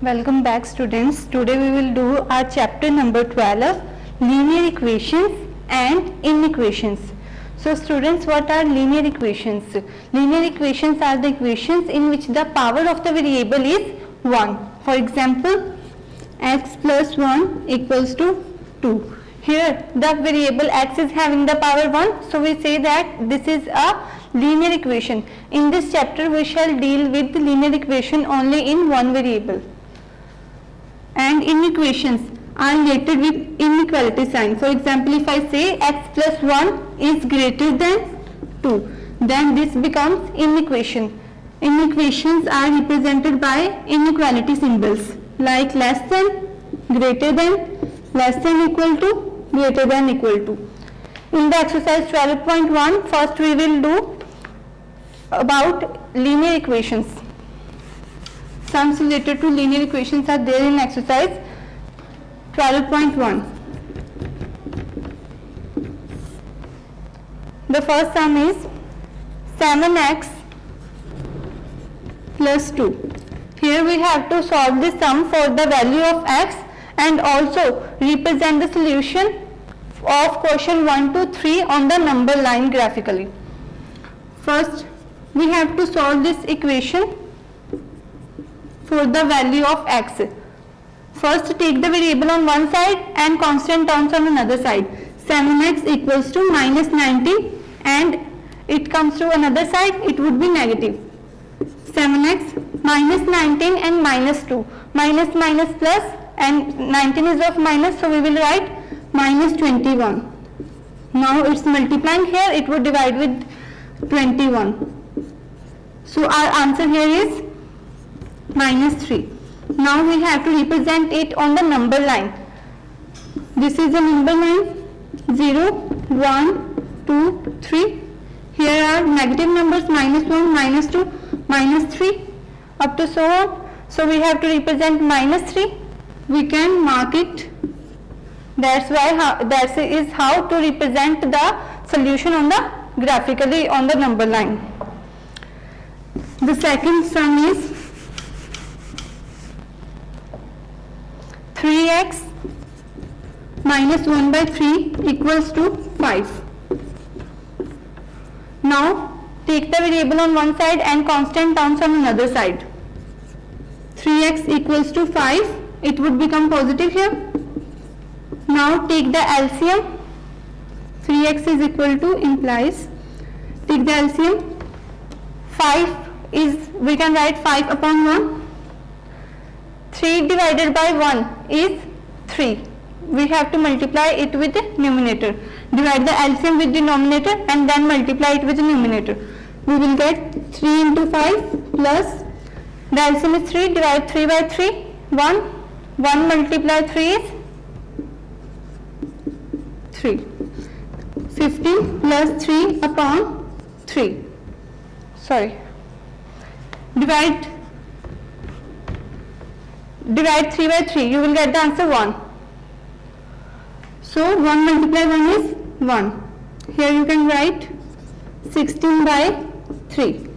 Welcome back students. Today we will do our chapter number 12, linear equations and inequations. So students, what are linear equations? Linear equations are the equations in which the power of the variable is 1. For example, x plus 1 equals to 2. Here the variable x is having the power 1, so we say that this is a linear equation. In this chapter we shall deal with the linear equation only in one variable. And inequations are related with inequality sign. For example, if I say x plus 1 is greater than 2, then this becomes inequation. Inequations are represented by inequality symbols like less than, greater than, less than equal to, greater than equal to. In the exercise 12.1, first we will do about linear equations. Sums related to linear equations are there in exercise 12.1. The first sum is 7x plus 2. Here we have to solve this sum for the value of x and also represent the solution of question 1 to 3 on the number line graphically. First, we have to solve this equation for the value of x. First, take the variable on one side and constant terms on another side. 7x equals to minus 19 and it comes to another side, it would be negative. 7x minus 19 and minus 2. Minus minus plus and 19 is of minus, so we will write minus 21. Now it's multiplying here, it would divide with 21. So our answer here is minus 3. Now we have to represent it on the number line. This is the number line 0, 1, 2, 3. Here are negative numbers minus 1, minus 2, minus 3 up to so on. So we have to represent minus 3. We can mark it. That is how to represent the solution on the graphically on the number line. The second sum is 3x minus 1 by 3 equals to 5. Now take the variable on one side and constant terms on another side. 3x equals to 5, it would become positive here. Now take the LCM. 3x is equal to implies, take the LCM. 5 is, we can write 5 upon 1. 3 divided by 1 is 3. We have to multiply it with the numerator. Divide the LCM with denominator and then multiply it with the numerator. We will get 3 into 5 plus the LCM is 3, divide 3 by 3, 1. 1 multiply 3 is 3. 15 plus 3 upon 3. Sorry. Divide 3 by 3, you will get the answer 1. So 1 multiply 1 is 1. Here you can write 16 by 3.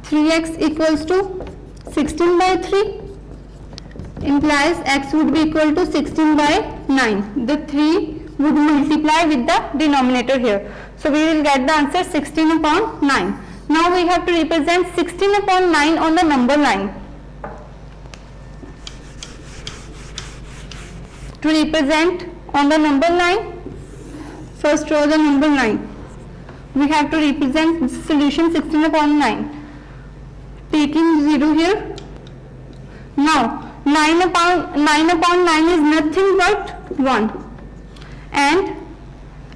3x equals to 16 by 3 implies x would be equal to 16 by 9. The 3 would multiply with the denominator here. So we will get the answer 16 upon 9. Now we have to represent 16 upon 9 on the number line. To represent on the number line, first draw the number line. We have to represent the solution 16 upon 9. Taking 0 here. Now 9 upon 9 is nothing but 1. And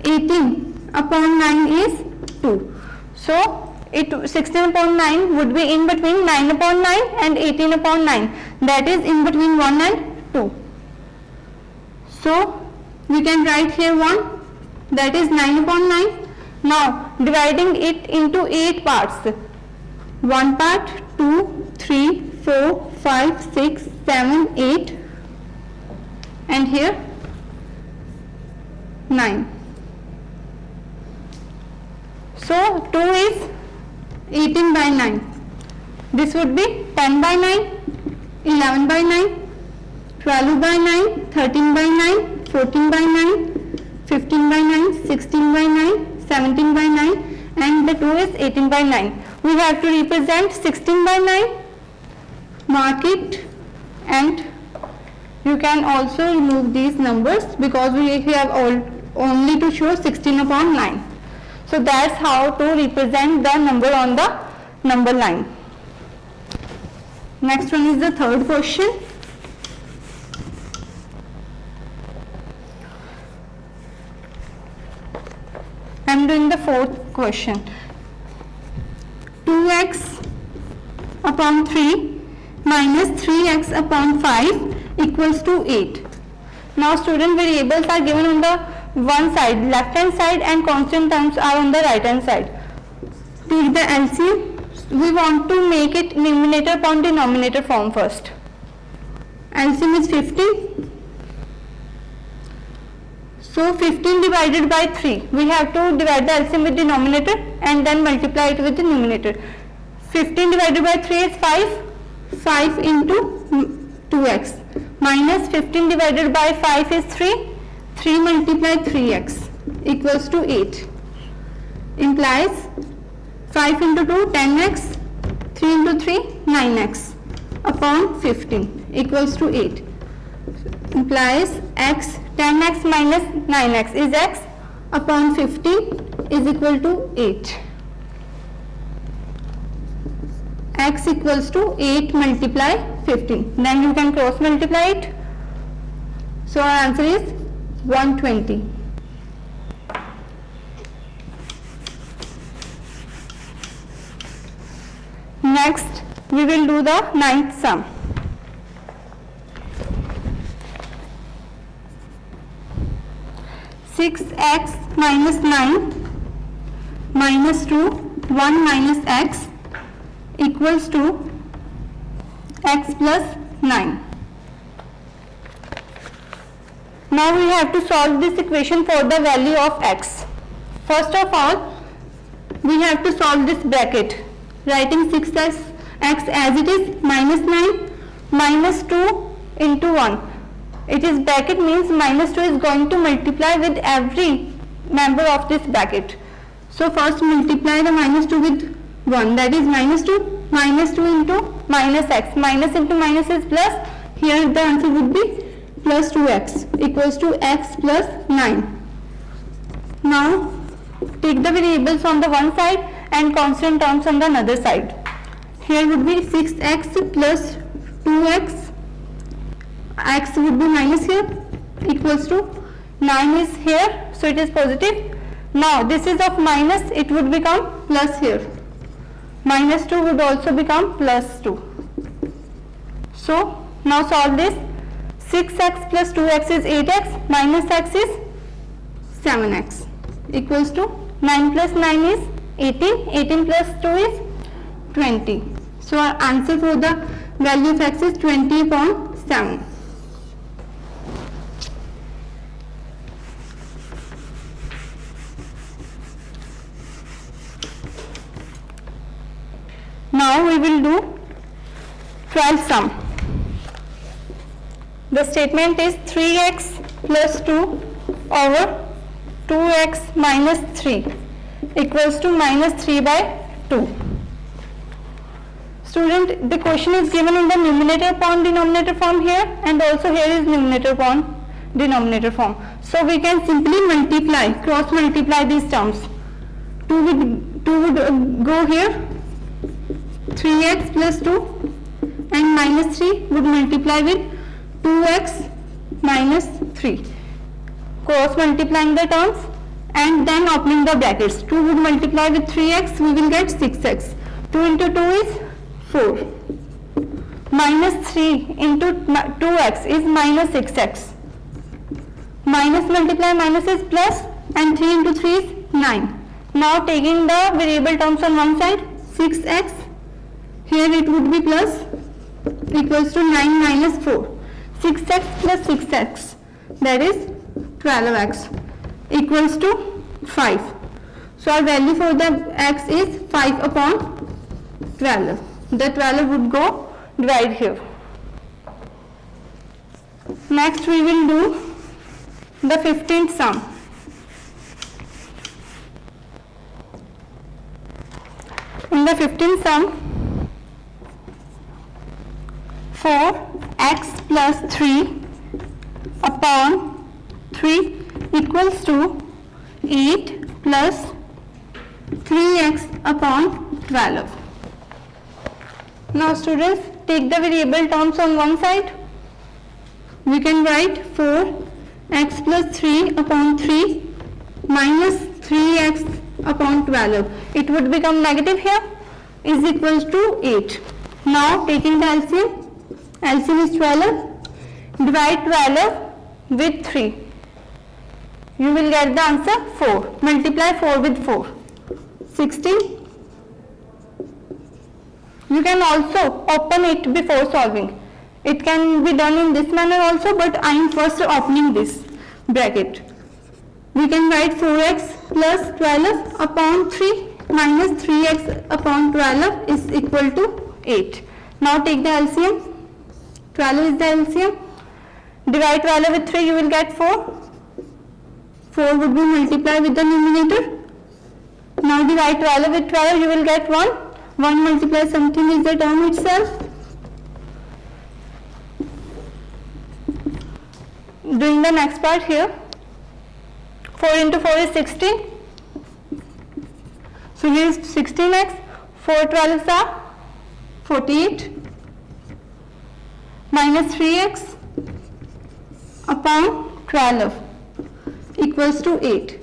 18 upon 9 is 2. So 16 upon 9 would be in between 9 upon 9 and 18 upon 9. That is in between 1 and 2. So we can write here 1, that is 9 upon 9. Now dividing it into 8 parts. 1 part, 2, 3, 4, 5, 6, 7, 8 and here 9. So 2 is 18 by 9. This would be 10 by 9. 11 by 9, 12 by 9, 13 by 9, 14 by 9, 15 by 9, 16 by 9, 17 by 9, and the 2 is 18 by 9. We have to represent 16 by 9, mark it, and you can also remove these numbers because we have only to show 16 upon 9. So that's how to represent the number on the number line. Next one is the third question. I am doing the fourth question. 2x upon 3 minus 3x upon 5 equals to 8. Now student, variables are given on the one side, left hand side, and constant terms are on the right hand side. Take the LCM. We want to make it numerator upon denominator form first. LCM is 15. So 15 divided by 3. We have to divide the LCM with denominator and then multiply it with the numerator. 15 divided by 3 is 5. 5 into 2x minus 15 divided by 5 is 3. 3 multiplied 3x equals to 8. Implies 5 into 2 10x, 3 into 3 9x upon 15 equals to 8. Implies x 10x minus 9x is x upon 15 is equal to 8. X equals to 8 multiply 15. Then you can cross multiply it. So our answer is 120. Next we will do the ninth sum. Six x minus 9 minus 2 1 minus x equals to x plus 9. Now we have to solve this equation for the value of x. First of all, we have to solve this bracket, writing 6x as it is minus 9 minus 2 into 1. It is bracket means minus 2 is going to multiply with every member of this bracket. So first multiply the minus 2 with 1, that is minus 2 into minus x. Minus into minus is plus. Here the answer would be plus 2x equals to x plus 9. Now take the variables on the one side and constant terms on the other side. Here would be 6x plus 2x. X would be minus here equals to 9 is here, so it is positive. Now this is of minus, it would become plus here. Minus 2 would also become plus 2. So now solve this. 6x plus 2x is 8x minus x is 7x equals to 9 plus 9 is 18. 18 plus 2 is 20. So our answer for the value of x is 20 upon 7. Now we will do 12th sum. The statement is 3x plus 2 over 2x minus 3 equals to minus 3 by 2. Student, the question is given in the numerator upon denominator form here, and also here is numerator upon denominator form. So we can simply multiply, cross multiply these terms. 2 would go here, 3x plus 2 and minus 3 would multiply with 2x minus 3. Cross multiplying the terms and then opening the brackets. 2 would multiply with 3x, we will get 6x. 2 into 2 is 4. Minus 3 into 2x is minus 6x. Minus multiply minus is plus, and 3 into 3 is 9. Now taking the variable terms on one side, 6x, here it would be plus, equals to 9 minus 4. 6x plus 6x, that is 12x, equals to 5. So our value for the x is 5 upon 12. The 12 would go divide here. Next we will do the 15th sum. In the 15th sum, 4x plus 3 upon 3 equals to 8 plus 3x upon 12. Now students, take the variable terms on one side. We can write 4x plus 3 upon 3 minus 3x upon 12. It would become negative here, is equals to 8. Now taking the LCM, LCM is 12, divide 12 with 3. You will get the answer 4. Multiply 4 with 4. 16. You can also open it before solving. It can be done in this manner also, but I am first opening this bracket. We can write 4x plus 12 upon 3 minus 3x upon 12 is equal to 8. Now take the LCM. 12 is the LCM. Divide 12 with 3, you will get 4. 4 would be multiplied with the numerator. Now divide 12 with 12, you will get 1. 1 multiplied something is the term itself. Doing the next part here. 4 into 4 is 16. So here is 16x. 4 12s are 48 minus 3x upon 12 equals to 8.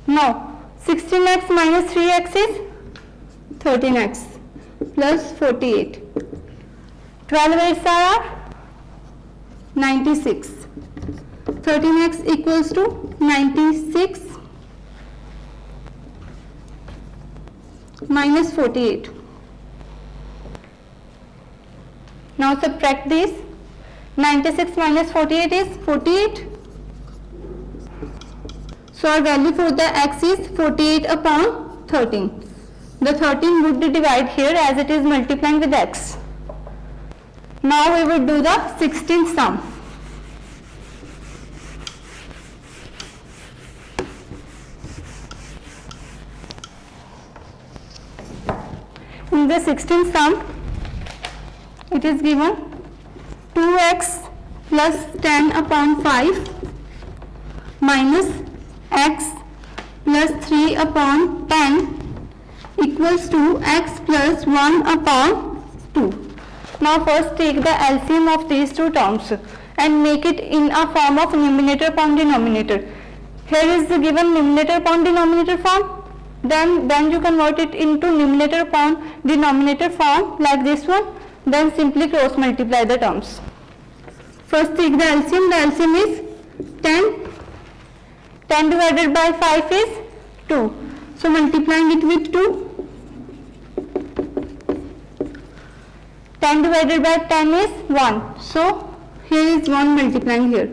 Now 16x minus 3x is 13x plus 48. 12 8s are 96. 13x equals to 96 minus 48. Now subtract this. 96 minus 48 is 48. So our value for the x is 48 upon 13. The 13 would be divided here as it is multiplying with x. Now we will do the 16th sum. In the 16th sum, it is given 2x plus 10 upon 5 minus x plus 3 upon 10 equals to x plus 1 upon 2. Now first take the LCM of these two terms and make it in a form of numerator upon denominator. Here is the given numerator upon denominator form. Then you convert it into numerator upon denominator form like this one. Then simply cross multiply the terms. First take the LCM. The LCM is 10. 10 divided by 5 is 2. So multiplying it with 2. 10 divided by 10 is 1. So here is 1 multiplying here.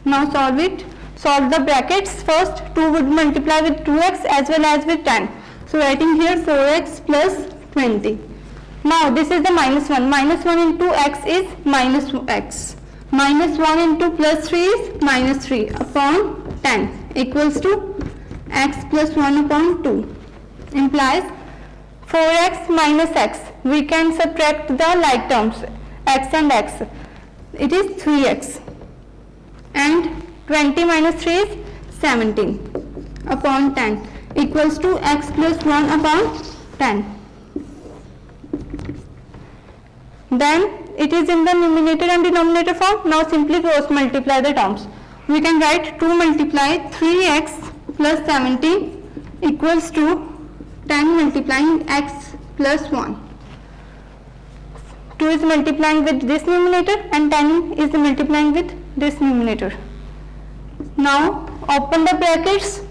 Now solve it. Solve the brackets. First 2 would multiply with 2x as well as with 10. So writing here 4x plus 20. Now this is the minus 1. Minus 1 into x is minus x. Minus 1 into plus 3 is minus 3 upon 10 equals to x plus 1 upon 2. Implies 4x minus x. We can subtract the like terms x and x. It is 3x. And 20 minus 3 is 17 upon 10 equals to x plus 1 upon 10. Then it is in the numerator and denominator form. Now simply cross multiply the terms. We can write 2 multiply 3x plus 17 equals to 10 multiplying x plus 1. 2 is multiplying with this numerator and 10 is multiplying with this numerator. Now open the brackets.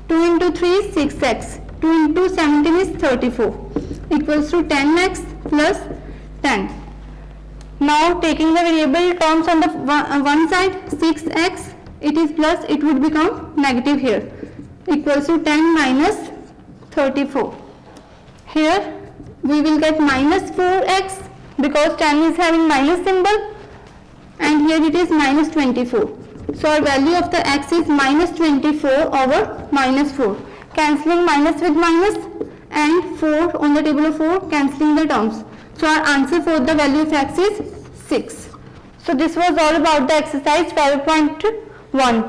2 into 3 is 6x. 2 into 17 is 34 equals to 10x plus 10. Now taking the variable terms on the one side, 6x, it is plus, it would become negative here, equals to 10 minus 34. Here we will get minus 4x because 10 is having minus symbol, and here it is minus 24. So our value of the x is minus 24 over minus 4. Cancelling minus with minus and 4 on the table of 4, cancelling the terms. So our answer for the value of x is 6. So this was all about the exercise 12.1.